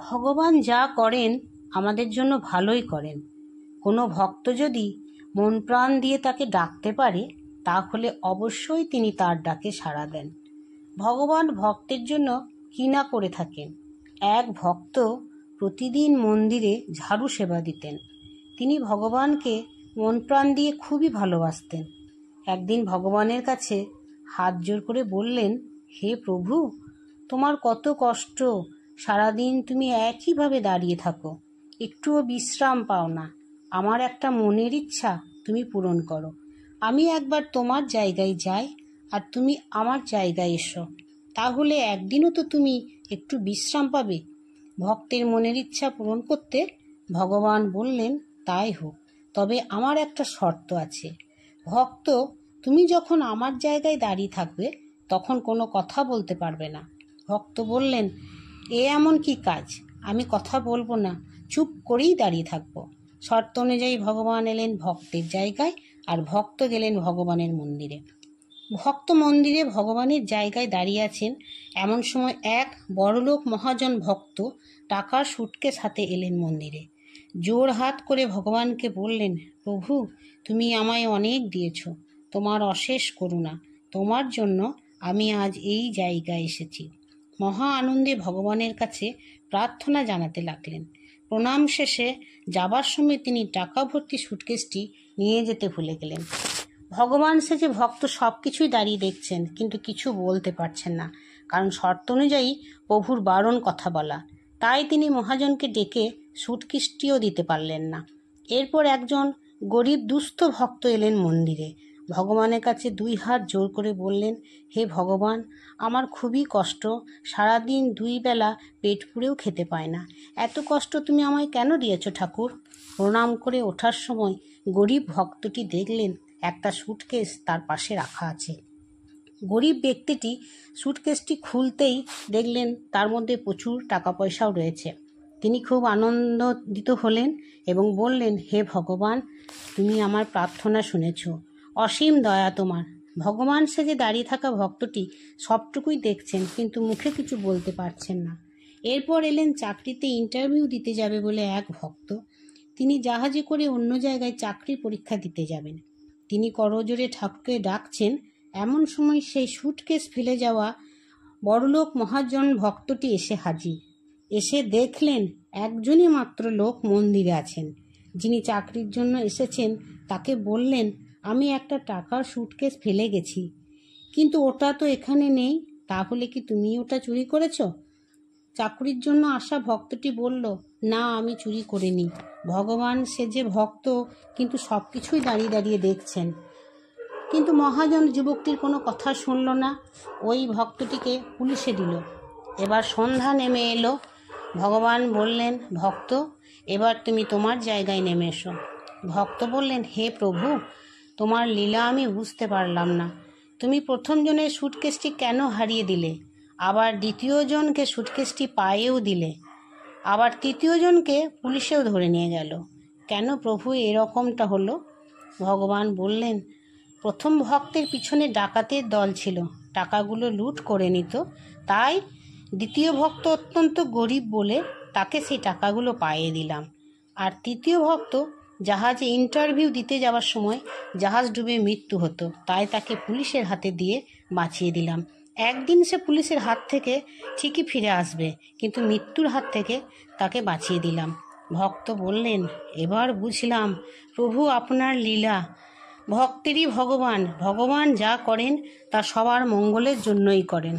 ভগবান যা করেন আমাদের জন্য ভালোই করেন। কোনো ভক্ত যদি মন প্রাণ দিয়ে তাকে ডাকতে পারে তাহলে অবশ্যই তিনি তার ডাকে সাড়া দেন। ভগবান ভক্তের জন্য কি না করে থাকেন। এক ভক্ত প্রতিদিন মন্দিরে ঝাড়ু সেবা দিতেন। তিনি ভগবানকে মন প্রাণ দিয়ে খুবই ভালোবাসতেন। একদিন ভগবানের কাছে হাত জোর করে বললেন, হে প্রভু, তোমার কত কষ্ট, সারাদিন তুমি একইভাবে দাঁড়িয়ে থাকো, একটুও বিশ্রাম পাও না। আমার একটা মনের ইচ্ছা তুমি পূরণ করো। আমি একবার তোমার জায়গায় যাই আর তুমি আমার জায়গায় এসো, তাহলে একদিনও তো তুমি একটু বিশ্রাম পাবে। ভক্তের মনের ইচ্ছা পূরণ করতে ভগবান বললেন, তাই হোক, তবে আমার একটা শর্ত আছে। ভক্ত, তুমি যখন আমার জায়গায় দাঁড়িয়ে থাকবে তখন কোনো কথা বলতে পারবে না। ভক্ত বললেন, এ এমন কি কাজ, আমি কথা বলবো না, চুপ করেই দাঁড়িয়ে থাকবো। শর্ত অনুযায়ী ভগবান এলেন ভক্তের জায়গায় আর ভক্ত গেলেন ভগবানের মন্দিরে। ভক্ত মন্দিরে ভগবানের জায়গায় দাঁড়িয়ে আছেন, এমন সময় এক বড়লোক মহাজন ভক্ত টাকার সুটকেস হাতে এলেন মন্দিরে। জোর হাত করে ভগবানকে বললেন, প্রভু, তুমি আমায় অনেক দিয়েছ, তোমার অশেষ করুণা, তোমার জন্য আমি আজ এই জায়গায় এসেছি। মহা আনন্দে ভগবানের কাছে প্রার্থনা জানাতে লাগলেন। প্রণাম শেষে যাবার সময় তিনি টাকা ভর্তি সুটকেসটি নিয়ে যেতে ভুলে গেলেন। ভগবান সেজে ভক্ত সব কিছুই দাঁড়িয়ে দেখছেন, কিন্তু কিছু বলতে পারছেন না, কারণ শর্ত অনুযায়ী প্রভুর বারণ কথা বলা। তাই তিনি মহাজনকে ডেকে সুটকেসটিও দিতে পারলেন না। এরপর একজন গরিব দুস্থ ভক্ত এলেন মন্দিরে। ভগবানের কাছে দুই হাত জোর করে বললেন, হে ভগবান, আমার খুবই কষ্ট, সারাদিন দুই বেলা পেট পুড়েও খেতে পায় না। এত কষ্ট তুমি আমায় কেন দিয়েছ ঠাকুর? প্রণাম করে ওঠার সময় গরিব ভক্তটি দেখলেন একটা সুটকেস তার পাশে রাখা আছে। গরিব ব্যক্তিটি সুটকেসটি খুলতেই দেখলেন তার মধ্যে প্রচুর টাকা পয়সাও রয়েছে। তিনি খুব আনন্দিত হলেন এবং বললেন, হে ভগবান, তুমি আমার প্রার্থনা শুনেছ, অসীম দয়া তোমার। ভগবান সেজে দাঁড়িয়ে থাকা ভক্তটি সবটুকুই দেখছেন, কিন্তু মুখে কিছু বলতে পারছেন না। এরপর এলেন চাকরিতে ইন্টারভিউ দিতে যাবে বলে এক ভক্ত। তিনি জাহাজে করে অন্য জায়গায় চাকরি পরীক্ষা দিতে যাবেন। তিনি করজোরে ঠাকুরকে ডাকছেন, এমন সময় সেই সুটকেস ফেলে যাওয়া বড়লোক মহাজন ভক্তটি এসে হাজির। এসে দেখলেন একজনই মাত্র লোক মন্দিরে আছেন। যিনি চাকরির জন্য এসেছেন তাকে বললেন, আমি একটা টাকার সুটকেস ফেলে গেছি, কিন্তু ওটা তো এখানে নেই, তাহলে কি তুমি ওটা চুরি করেছ? চাকরির জন্য আসা ভক্তটি বলল, না, আমি চুরি করিনি। ভগবান সেজে ভক্ত কিন্তু সব কিছুই দাঁড়িয়ে দাঁড়িয়ে দেখছেন। কিন্তু মহাজন যুবকটির কোনো কথা শুনল না। ওই ভক্তটিকে পুলিশে দিল। এবার সন্ধ্যা নেমে এলো। ভগবান বললেন, ভক্ত, এবার তুমি তোমার জায়গায় নেমে এসো। ভক্ত বললেন, হে প্রভু, তোমার লীলা আমি বুঝতে পারলাম না। তুমি প্রথম জনের সুটকেসটি কেন হারিয়ে দিলে? আবার দ্বিতীয় জনকে সুটকেসটি পায়েও দিলে, আবার তৃতীয় জনকে পুলিশেও ধরে নিয়ে গেল। কেন প্রভু এরকমটা হলো? ভগবান বললেন, প্রথম ভক্তের পিছনে ডাকাতের দল ছিল, টাকাগুলো লুট করে নিত, তাই দ্বিতীয় ভক্ত অত্যন্ত গরিব বলে তাকে সেই টাকাগুলো পাইয়ে দিলাম। আর তৃতীয় ভক্ত জাহাজে ইন্টারভিউ দিতে যাওয়ার সময় জাহাজ ডুবে মৃত্যু হতো, তাই তাকে পুলিশের হাতে দিয়ে বাঁচিয়ে দিলাম। একদিন সে পুলিশের হাত থেকে ঠিকই ফিরে আসবে, কিন্তু মৃত্যুর হাত থেকে তাকে বাঁচিয়ে দিলাম। ভক্ত বললেন, এবার বুঝলাম প্রভু আপনার লীলা। ভক্তেরই ভগবান, ভগবান যা করেন তা সবার মঙ্গলের জন্যই করেন।